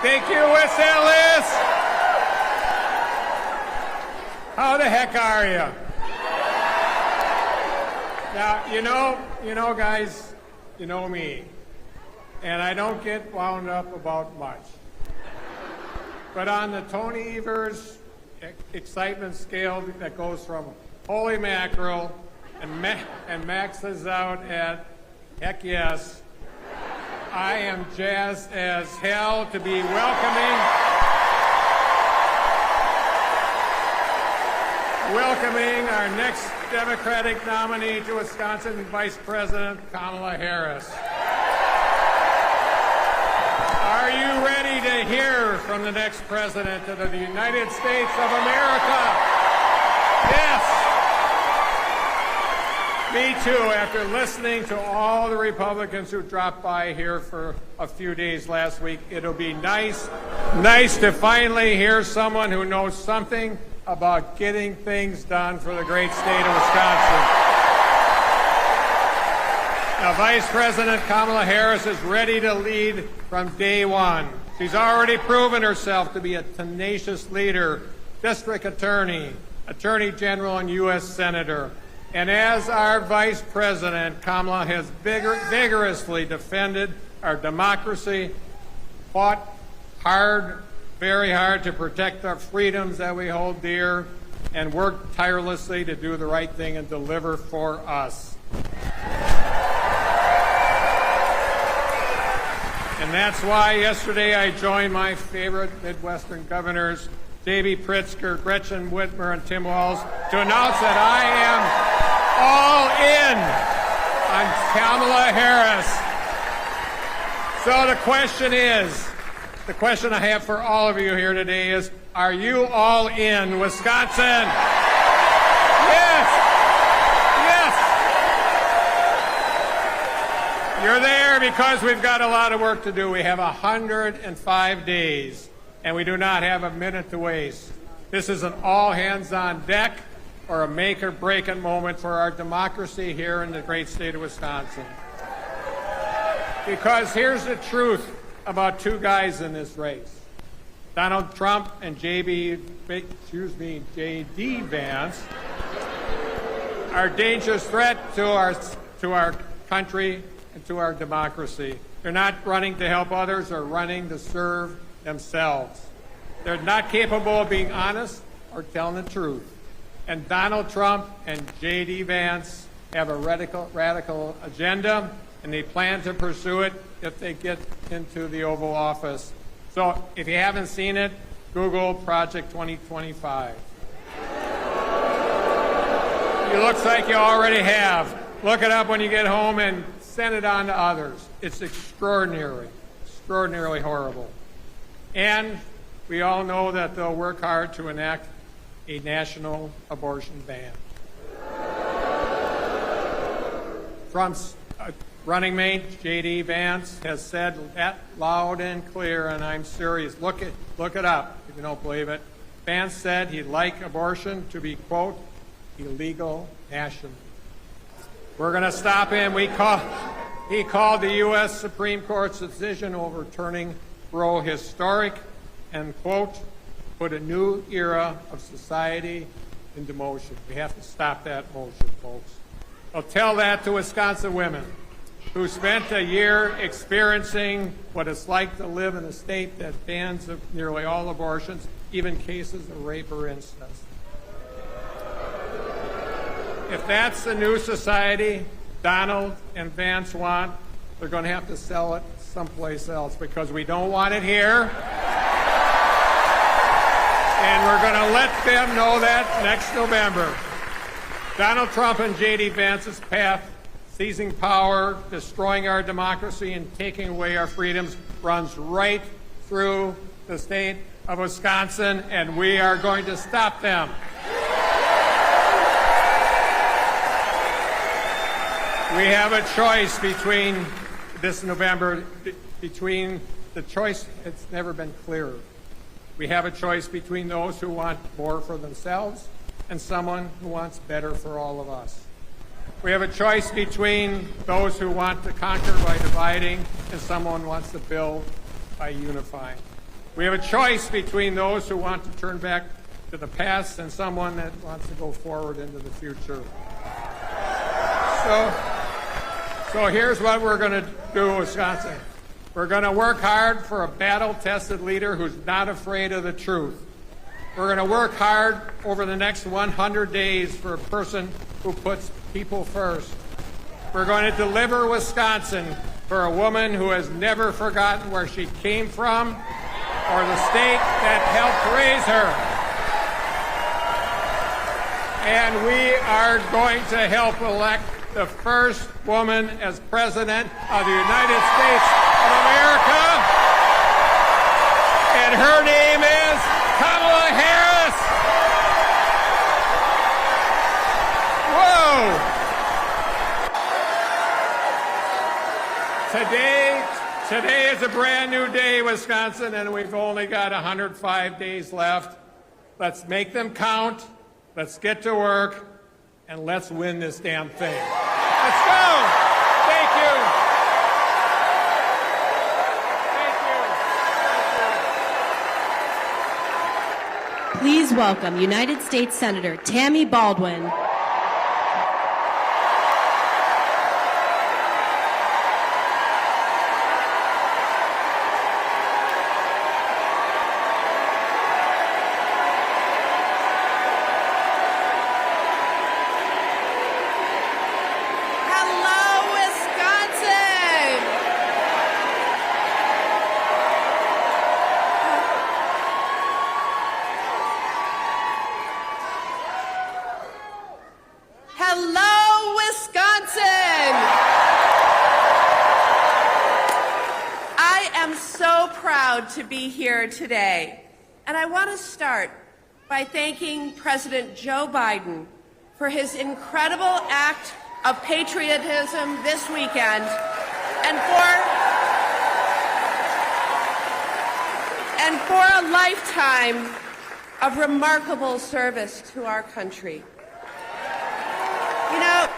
Thank you, West Ellis. How the heck are you? Now, you know, guys, you know me, and I don't get wound up about much. But on the Tony Evers excitement scale that goes from holy mackerel and maxes out at heck yes, I am jazzed as hell to be welcoming our next Democratic nominee to Wisconsin, Vice President Kamala Harris. Are you ready to hear from the next President of the United States of America? Yes. Me too, after listening to all the Republicans who dropped by here for a few days last week. It'll be nice to finally hear someone who knows something about getting things done for the great state of Wisconsin. Now, Vice President Kamala Harris is ready to lead from day one. She's already proven herself to be a tenacious leader, district attorney, attorney general, and U.S. senator. And as our Vice President, Kamala has vigorously defended our democracy, fought hard, very hard to protect our freedoms that we hold dear, and worked tirelessly to do the right thing and deliver for us. And that's why yesterday I joined my favorite Midwestern governors, J.B. Pritzker, Gretchen Whitmer, and Tim Walz, to announce that I am all in on Kamala Harris. So the question I have for all of you here today is, are you all in Wisconsin? Yes. Yes. You're there because we've got a lot of work to do. We have 105 days, and we do not have a minute to waste. This is an all-hands-on-deck or a make-or-break-it moment for our democracy here in the great state of Wisconsin. Because here's the truth about two guys in this race. Donald Trump and J.D. Vance are a dangerous threat to our country and to our democracy. They're not running to help others, they're running to serve themselves. They're not capable of being honest or telling the truth. And Donald Trump and J.D. Vance have a radical agenda, and they plan to pursue it if they get into the Oval Office. So if you haven't seen it, Google Project 2025. It looks like you already have. Look it up when you get home and send it on to others. It's extraordinarily horrible. And we all know that they'll work hard to enact a national abortion ban. Trump's running mate, J.D. Vance, has said that loud and clear, and I'm serious. Look it up if you don't believe it. Vance said he'd like abortion to be, quote, illegal nationally. We're going to stop him. He called the U.S. Supreme Court's decision overturning Roe historic and, quote, put a new era of society into motion. We have to stop that motion, folks. I'll tell that to Wisconsin women who spent a year experiencing what it's like to live in a state that bans nearly all abortions, even cases of rape or incest. If that's the new society Donald and Vance want, they're going to have to sell it someplace else, because we don't want it here. And we're going to let them know that next November. Donald Trump and J.D. Vance's path, seizing power, destroying our democracy, and taking away our freedoms, runs right through the state of Wisconsin, and we are going to stop them. We have a choice between this November, between the choice, it's never been clearer. We have a choice between those who want more for themselves and someone who wants better for all of us. We have a choice between those who want to conquer by dividing and someone who wants to build by unifying. We have a choice between those who want to turn back to the past and someone that wants to go forward into the future. So here's what we're going to do, Wisconsin. We're going to work hard for a battle-tested leader who's not afraid of the truth. We're going to work hard over the next 100 days for a person who puts people first. We're going to deliver Wisconsin for a woman who has never forgotten where she came from or the state that helped raise her. And we are going to help elect the first woman as President of the United States of America. And her name is Kamala Harris. Whoa! Today is a brand new day, Wisconsin, and we've only got 105 days left. Let's make them count. Let's get to work, and let's win this damn thing. Let's go! Thank you. Please welcome United States Senator Tammy Baldwin. Hello, Wisconsin! I am so proud to be here today, and I want to start by thanking President Joe Biden for his incredible act of patriotism this weekend and for a lifetime of remarkable service to our country. You know,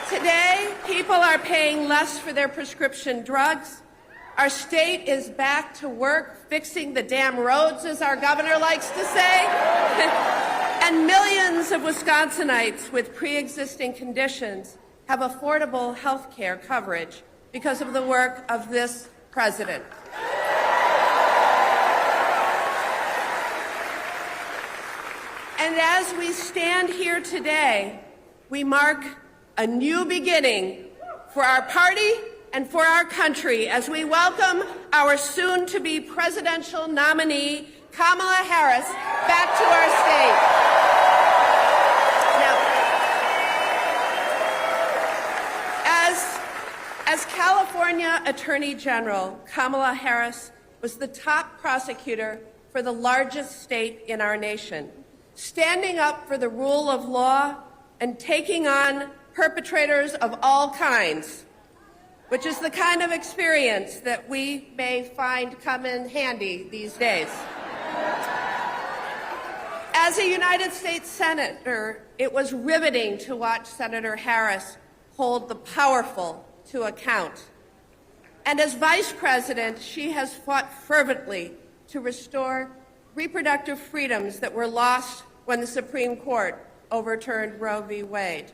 today people are paying less for their prescription drugs. Our state is back to work fixing the damn roads, as our governor likes to say. And millions of Wisconsinites with pre-existing conditions have affordable health care coverage because of the work of this president. And as we stand here today, we mark a new beginning for our party and for our country as we welcome our soon-to-be presidential nominee, Kamala Harris, back to our state. Now, as California Attorney General, Kamala Harris was the top prosecutor for the largest state in our nation, standing up for the rule of law and taking on perpetrators of all kinds, which is the kind of experience that we may find come in handy these days. As a United States Senator, it was riveting to watch Senator Harris hold the powerful to account. And as Vice President, she has fought fervently to restore reproductive freedoms that were lost when the Supreme Court overturned Roe v. Wade.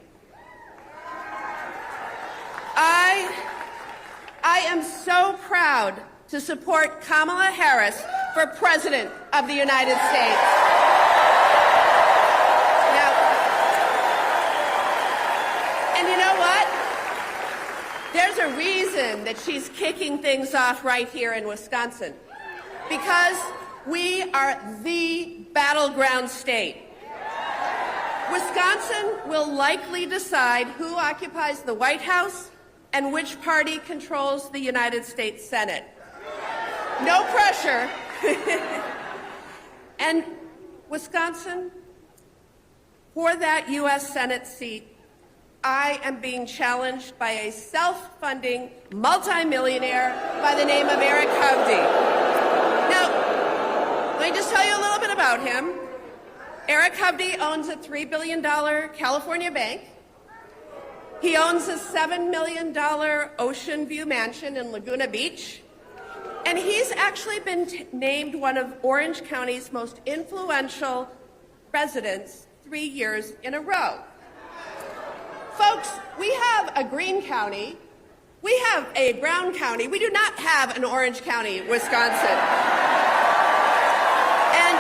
I am so proud to support Kamala Harris for President of the United States. Now, and you know what? There's a reason that she's kicking things off right here in Wisconsin, because we are the battleground state. Wisconsin will likely decide who occupies the White House and which party controls the United States Senate. No pressure. And Wisconsin, for that U.S. Senate seat, I am being challenged by a self-funding multimillionaire by the name of Eric Hovde. Now, let me just tell you a little bit about him. Eric Hovde owns a $3 billion California bank. He owns a $7 million Ocean View mansion in Laguna Beach. And he's actually been named one of Orange County's most influential residents 3 years in a row. Folks, we have a green county, we have a brown county, we do not have an orange county, Wisconsin. And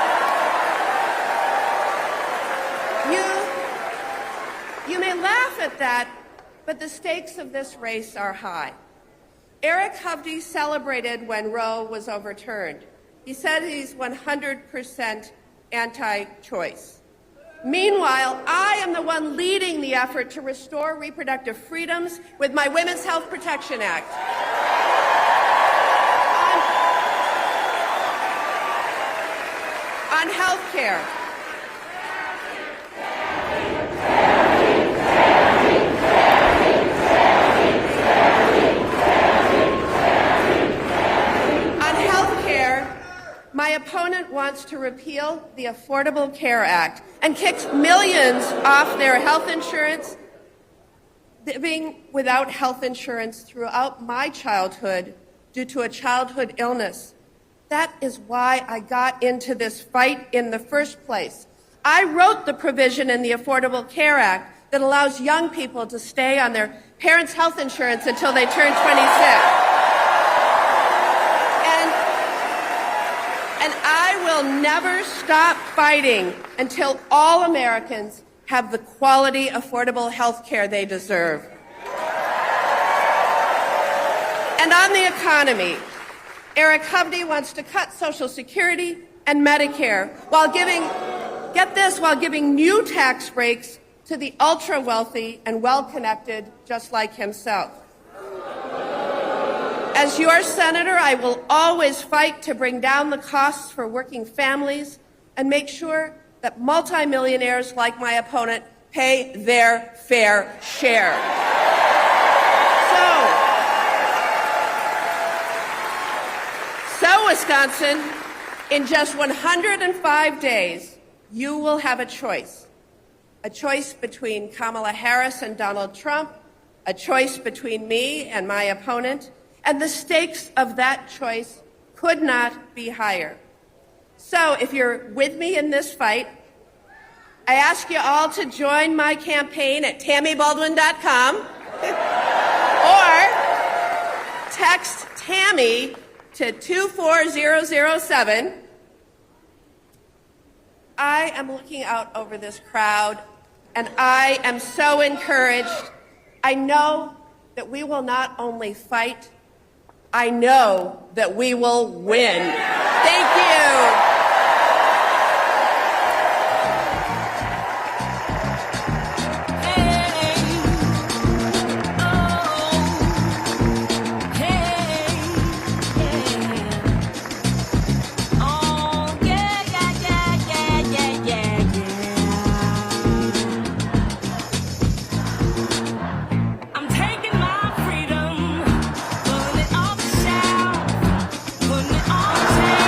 you may laugh at that, but the stakes of this race are high. Eric Hovde celebrated when Roe was overturned. He said he's 100% anti-choice. Meanwhile, I am the one leading the effort to restore reproductive freedoms with my Women's Health Protection Act. On health care. My opponent wants to repeal the Affordable Care Act and kicks millions off their health insurance, living without health insurance throughout my childhood due to a childhood illness. That is why I got into this fight in the first place. I wrote the provision in the Affordable Care Act that allows young people to stay on their parents' health insurance until they turn 26. And I will never stop fighting until all Americans have the quality, affordable health care they deserve. And on the economy, Eric Hovde wants to cut Social Security and Medicare while giving, get this, while giving new tax breaks to the ultra-wealthy and well-connected just like himself. As your senator, I will always fight to bring down the costs for working families and make sure that multimillionaires like my opponent pay their fair share. So Wisconsin, in just 105 days, you will have a choice between Kamala Harris and Donald Trump, a choice between me and my opponent, and the stakes of that choice could not be higher. So if you're with me in this fight, I ask you all to join my campaign at TammyBaldwin.com or text Tammy to 24007. I am looking out over this crowd, and I am so encouraged. I know that we will not only fight, I know that we will win. Thank you. Putting it on the shelf, putting it on the shelf.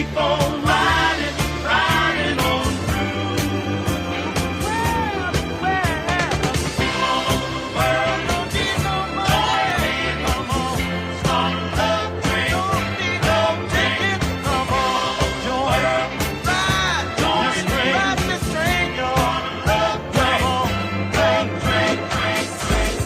keep on riding, riding on through. All over the world, don't need no money. Come on, start a love train. Don't need no ticket. Come on, join the ride. Ride this train, y'all. Love train, train, train, train, train.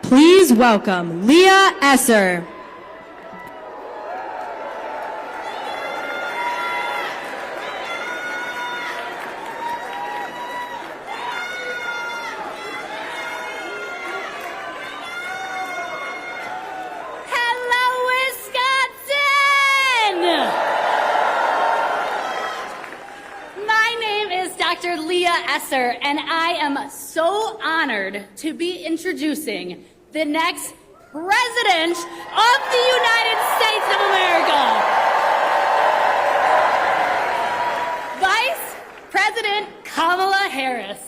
Please welcome Leah Esser. Hello, Wisconsin! My name is Dr. Leah Esser, and I am so honored to be introducing the next President of the United States of America. Vice President Kamala Harris.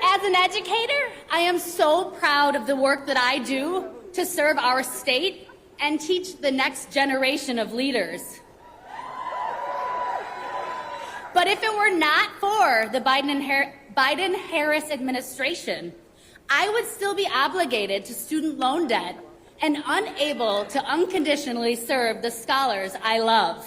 As an educator, I am so proud of the work that I do to serve our state and teach the next generation of leaders. But if it were not for the Biden-Harris administration, I would still be obligated to student loan debt and unable to unconditionally serve the scholars I love.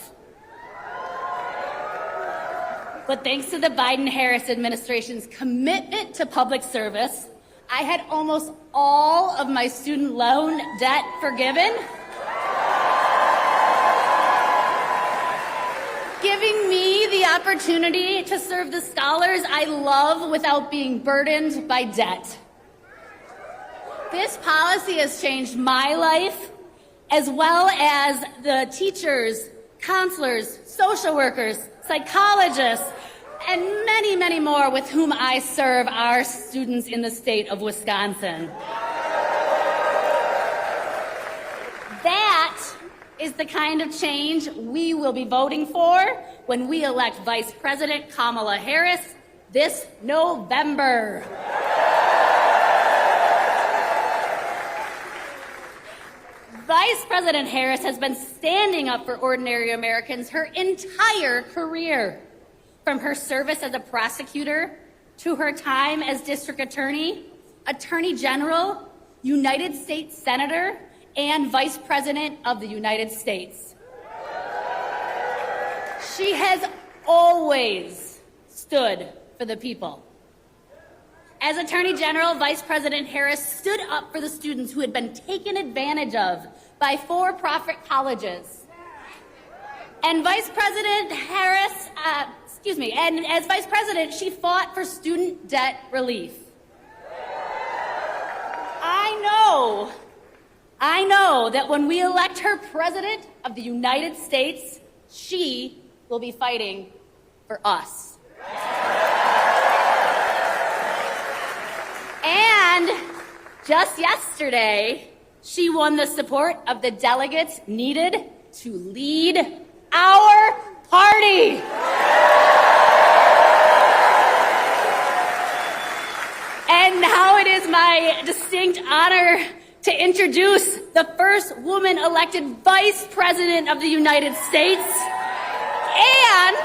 But thanks to the Biden-Harris administration's commitment to public service, I had almost all of my student loan debt forgiven, giving me the opportunity to serve the scholars I love without being burdened by debt. This policy has changed my life, as well as the teachers, counselors, social workers, psychologists, and many, many more with whom I serve our students in the state of Wisconsin. That is the kind of change we will be voting for when we elect Vice President Kamala Harris this November. Vice President Harris has been standing up for ordinary Americans her entire career, from her service as a prosecutor to her time as district attorney, attorney general, United States Senator, and Vice President of the United States. She has always stood for the people. As Attorney General, Vice President Harris stood up for the students who had been taken advantage of by for-profit colleges. And Vice President Harris, and as Vice President, she fought for student debt relief. I know that when we elect her President of the United States, she will be fighting for us. And just yesterday, she won the support of the delegates needed to lead our party. And now it is my distinct honor to introduce the first woman elected Vice President of the United States and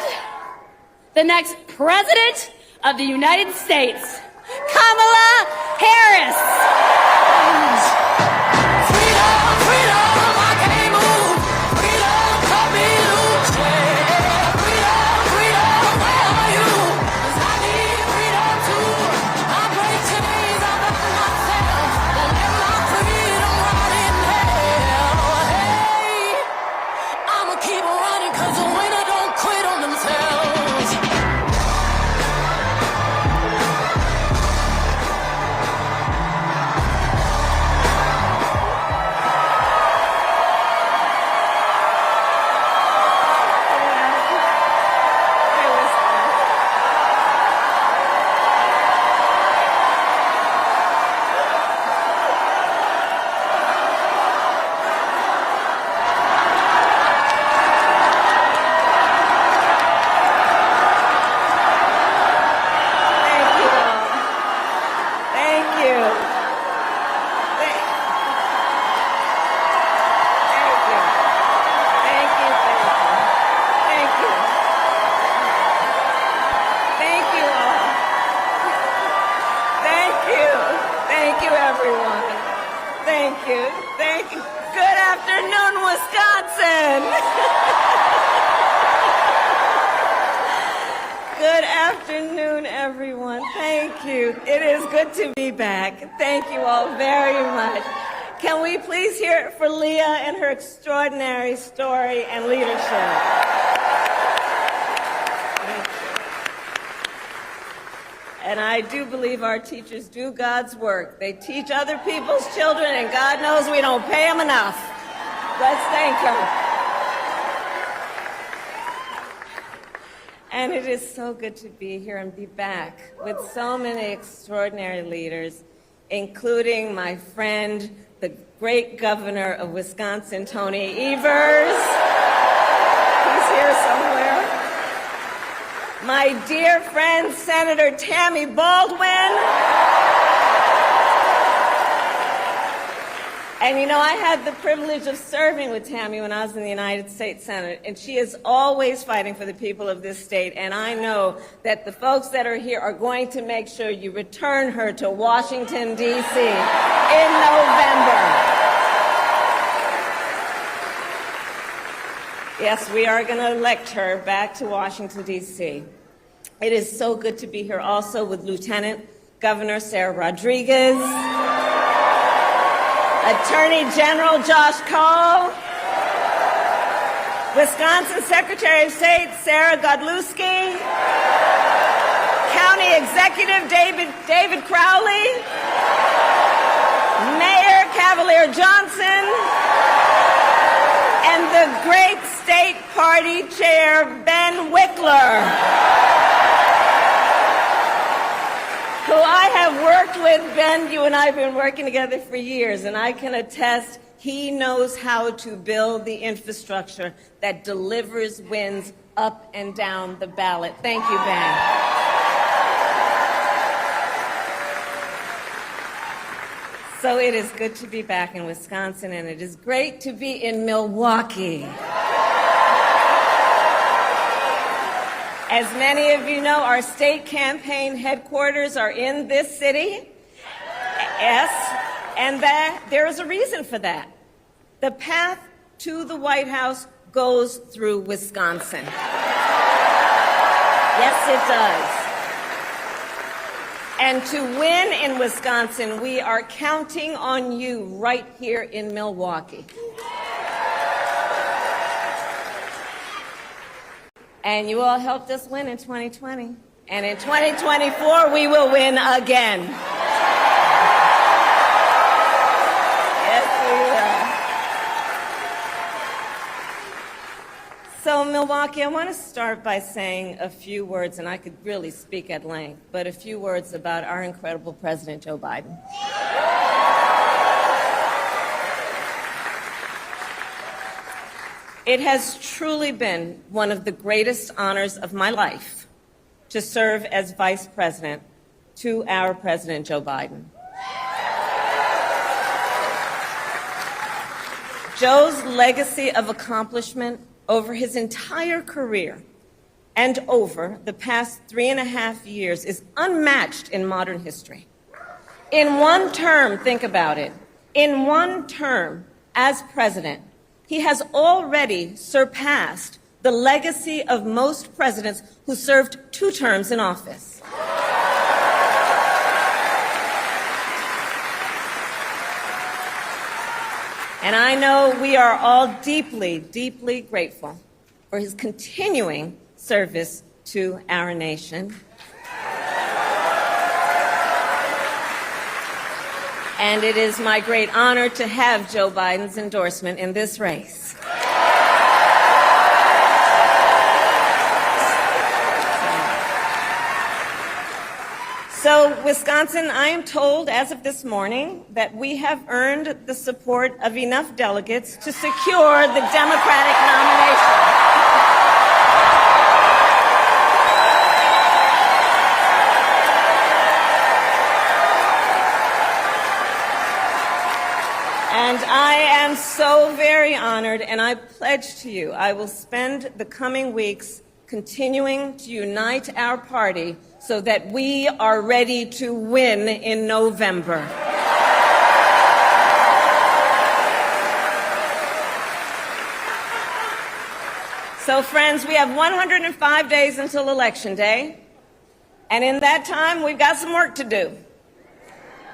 the next President of the United States, Kamala Harris. Freedom, freedom, I can't move. Freedom, cut me loose. Yeah. Freedom, freedom, where are you? 'Cause I need freedom too. I break chains out of myself. Won't let my freedom rot in hell. Hey, I'ma keep running 'cause the winner don't quit on themselves. Thank you. Thank you. Good afternoon, Wisconsin. Good afternoon, everyone. Thank you. It is good to be back. Thank you all very much. Can we please hear it for Leah and her extraordinary story and leadership? And I do believe our teachers do God's work. They teach other people's children, and God knows we don't pay them enough. Let's thank them. And it is so good to be here and be back with so many extraordinary leaders, including my friend, the great governor of Wisconsin, Tony Evers. He's here somewhere. My dear friend, Senator Tammy Baldwin. And you know, I had the privilege of serving with Tammy when I was in the United States Senate, and she is always fighting for the people of this state, and I know that the folks that are here are going to make sure you return her to Washington, D.C. in November. Yes, we are going to elect her back to Washington, D.C. It is so good to be here also with Lieutenant Governor Sarah Rodriguez, Attorney General Josh Cole, Wisconsin Secretary of State Sarah Godlewski, County Executive David Crowley, Mayor Cavalier Johnson, and the great State Party Chair Ben Wickler, who I have worked with. Ben, you and I have been working together for years, and I can attest he knows how to build the infrastructure that delivers wins up and down the ballot. Thank you, Ben. So it is good to be back in Wisconsin, and it is great to be in Milwaukee. As many of you know, our state campaign headquarters are in this city. Yes, and there is a reason for that. The path to the White House goes through Wisconsin. Yes, it does. And to win in Wisconsin, we are counting on you right here in Milwaukee. And you all helped us win in 2020. And in 2024, we will win again. Yes, we will. So, Milwaukee, I want to start by saying a few words, and I could really speak at length, but a few words about our incredible President Joe Biden. It has truly been one of the greatest honors of my life to serve as Vice President to our President Joe Biden. Joe's legacy of accomplishment over his entire career and over the past 3.5 years is unmatched in modern history. In one term, think about it, in one term as president, he has already surpassed the legacy of most presidents who served 2 terms in office. And I know we are all deeply, deeply grateful for his continuing service to our nation. And it is my great honor to have Joe Biden's endorsement in this race. So, Wisconsin, I am told as of this morning that we have earned the support of enough delegates to secure the Democratic nomination. And I am so very honored, and I pledge to you I will spend the coming weeks continuing to unite our party so that we are ready to win in November. So, friends, we have 105 days until Election Day. And in that time, we've got some work to do.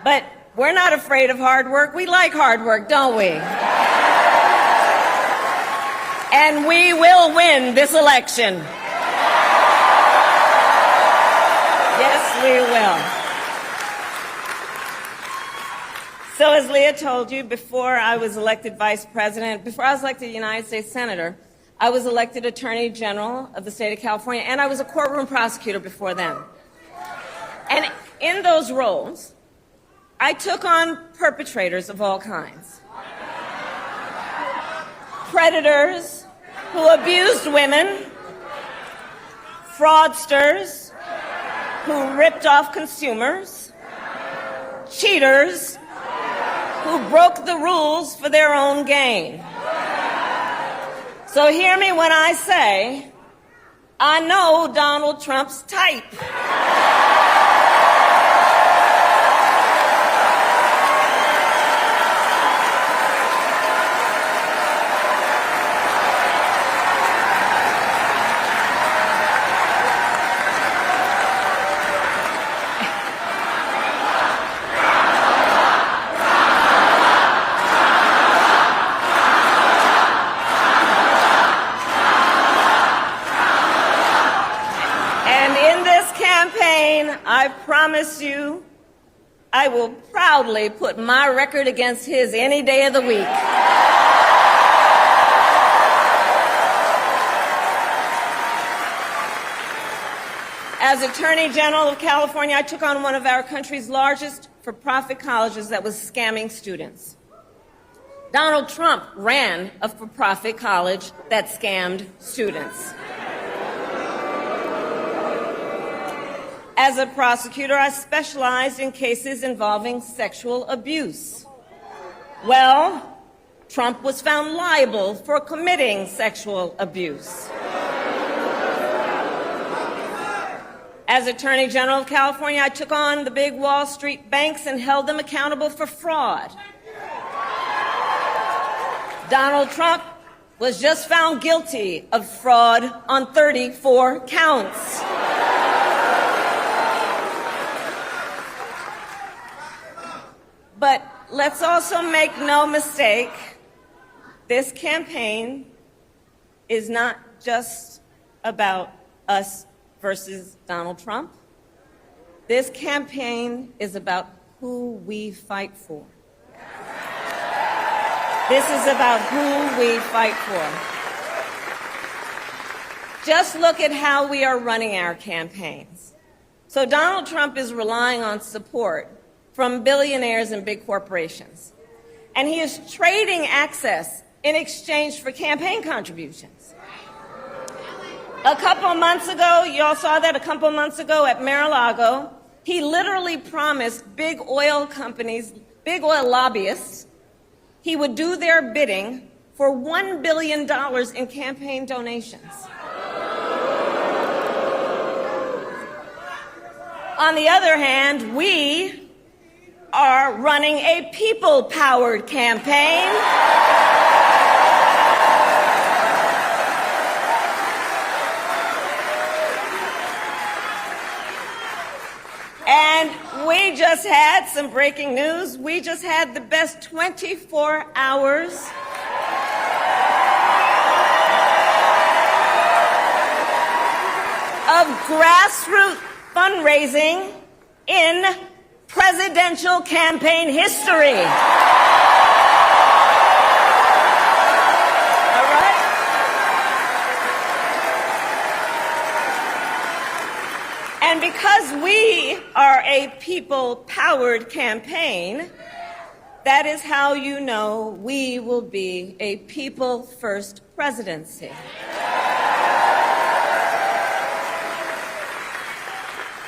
But we're not afraid of hard work. We like hard work, don't we? And we will win this election. Yes, we will. So as Leah told you, before I was elected vice president, before I was elected United States Senator, I was elected Attorney General of the state of California, and I was a courtroom prosecutor before then. And in those roles, I took on perpetrators of all kinds. Predators who abused women, fraudsters who ripped off consumers, cheaters who broke the rules for their own gain. So hear me when I say, I know Donald Trump's type. I promise you, I will proudly put my record against his any day of the week. As Attorney General of California, I took on one of our country's largest for-profit colleges that was scamming students. Donald Trump ran a for-profit college that scammed students. As a prosecutor, I specialized in cases involving sexual abuse. Well, Trump was found liable for committing sexual abuse. As Attorney General of California, I took on the big Wall Street banks and held them accountable for fraud. Donald Trump was just found guilty of fraud on 34 counts. But let's also make no mistake, this campaign is not just about us versus Donald Trump. This campaign is about who we fight for. This is about who we fight for. Just look at how we are running our campaigns. So Donald Trump is relying on support from billionaires and big corporations. And he is trading access in exchange for campaign contributions. A couple of months ago, you all saw that a couple of months ago at Mar-a-Lago, he literally promised big oil companies, big oil lobbyists, he would do their bidding for $1 billion in campaign donations. On the other hand, we are running a people-powered campaign. And we just had some breaking news. We just had the best 24 hours of grassroots fundraising in presidential campaign history. All right? And because we are a people-powered campaign, that is how you know we will be a people-first presidency.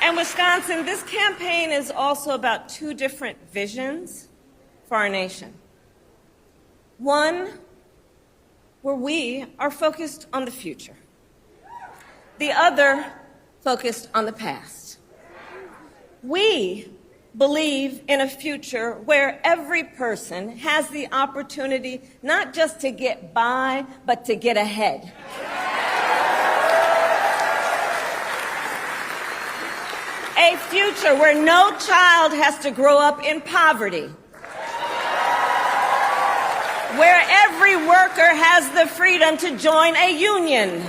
And Wisconsin, this campaign is also about two different visions for our nation. One, where we are focused on the future. The other, focused on the past. We believe in a future where every person has the opportunity not just to get by, but to get ahead. A future where no child has to grow up in poverty. Where every worker has the freedom to join a union.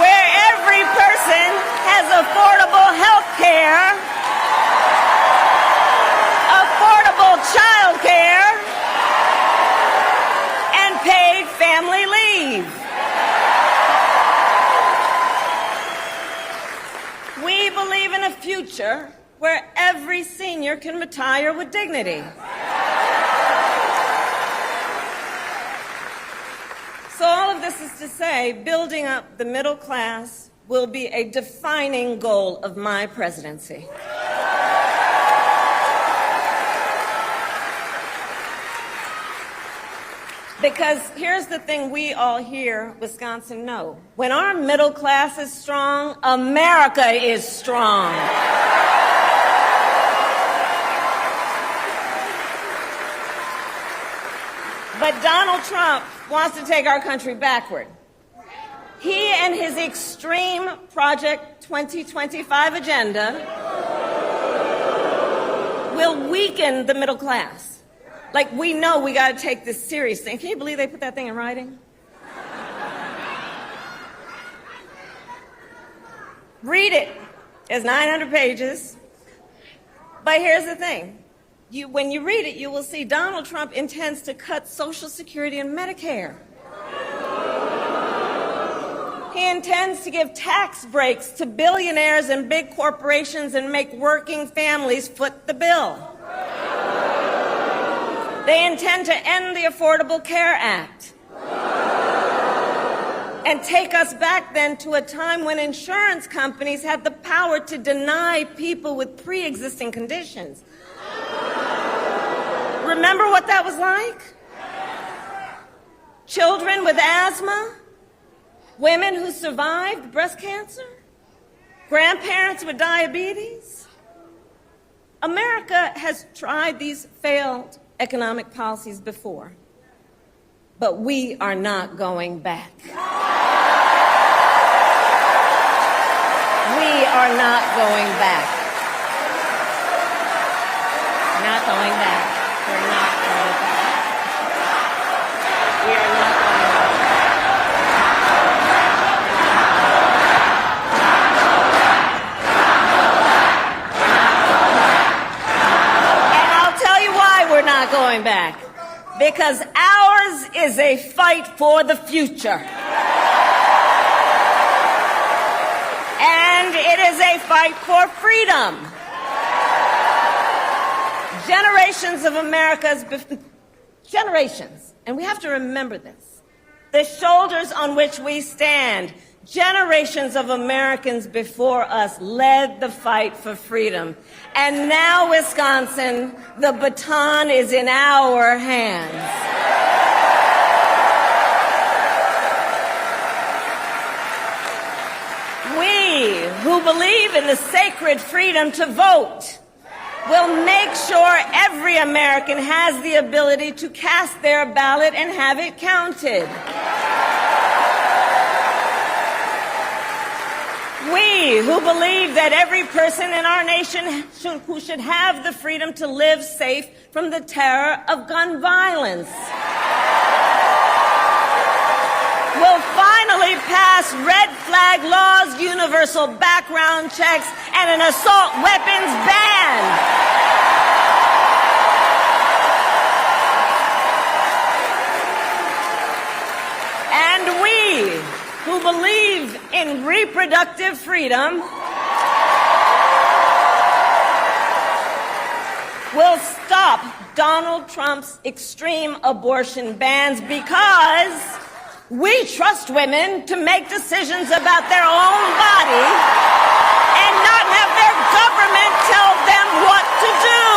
Where every person has affordable health care, affordable child care, and paid family leave. We believe in a future where every senior can retire with dignity. So all of this is to say, building up the middle class will be a defining goal of my presidency. Because here's the thing we all here, Wisconsin, know. When our middle class is strong, America is strong. But Donald Trump wants to take our country backward. He and his extreme Project 2025 agenda will weaken the middle class. Like, we know we got to take this seriously. Can you believe they put that thing in writing? Read it. It's 900 pages. But here's the thing. When you read it, you will see Donald Trump intends to cut Social Security and Medicare. He intends to give tax breaks to billionaires and big corporations and make working families foot the bill. They intend to end the Affordable Care Act and take us back then to a time when insurance companies had the power to deny people with pre-existing conditions. Remember what that was like? Children with asthma, women who survived breast cancer, grandparents with diabetes. America has tried these failed economic policies before, but we are not going back. We are not going back. Not going back. We're not going back. We are not going back. And I'll tell you why we're not going back. Because ours is a fight for the future. And it is a fight for freedom. Generations of generations, and we have to remember this, the shoulders on which we stand, generations of Americans before us led the fight for freedom. And now, Wisconsin, the baton is in our hands. We who believe in the sacred freedom to vote will make sure every American has the ability to cast their ballot and have it counted. We who believe that every person in our nation who should have the freedom to live safe from the terror of gun violence will finally pass red flag laws, universal background checks, and an assault weapons ban. And we who believe in reproductive freedom will stop Donald Trump's extreme abortion bans because we trust women to make decisions about their own body and not have their government tell them what to do.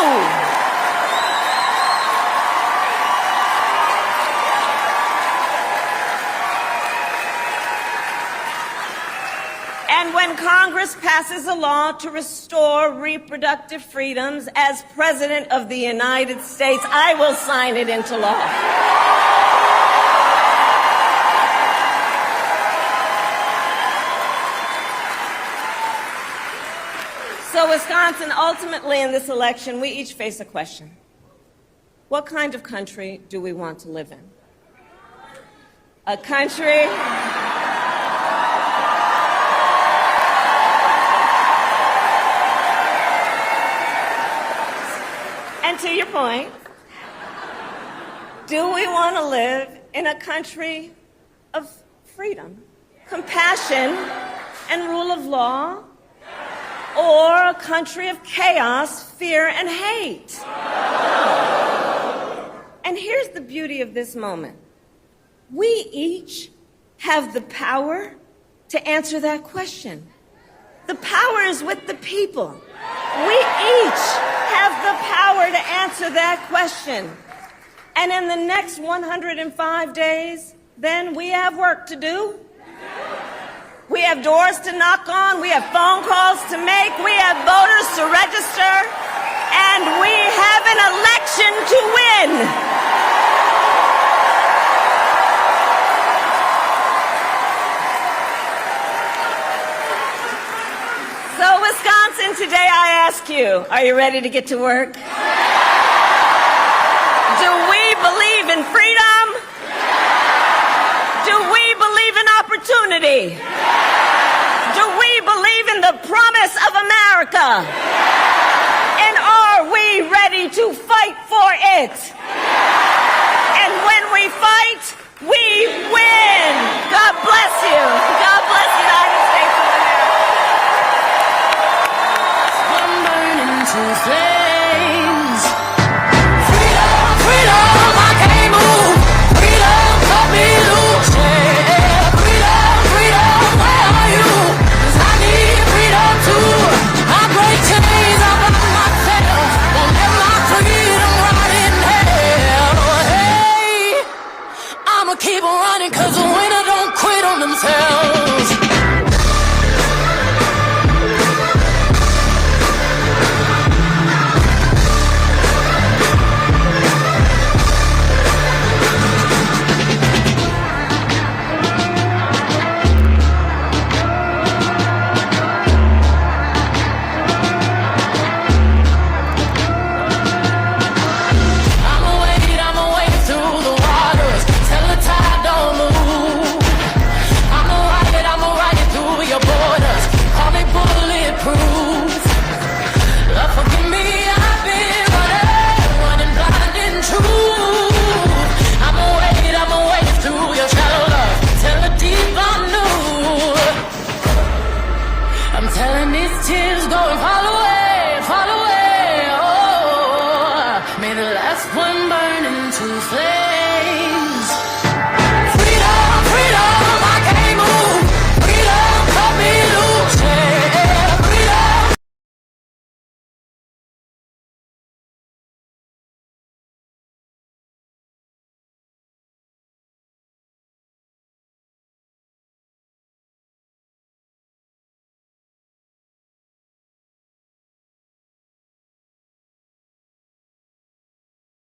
And when Congress passes a law to restore reproductive freedoms, as President of the United States, I will sign it into law. So, Wisconsin, ultimately in this election, we each face a question. What kind of country do we want to live in? A country... And to your point, do we want to live in a country of freedom, compassion, and rule of law? Or a country of chaos, fear, and hate? And here's the beauty of this moment. We each have the power to answer that question. The power is with the people. We each have the power to answer that question. And in the next 105 days, then we have work to do. We have doors to knock on. We have phone calls to make. We have voters to register. And we have an election to win. So, Wisconsin, today I ask you, are you ready to get to work? Do we believe in freedom? Do we believe in opportunity? Do we believe in the promise of America? And are we ready to fight for it? And when we fight, we win. God bless you. God bless the United States of America. I'm burning to flame.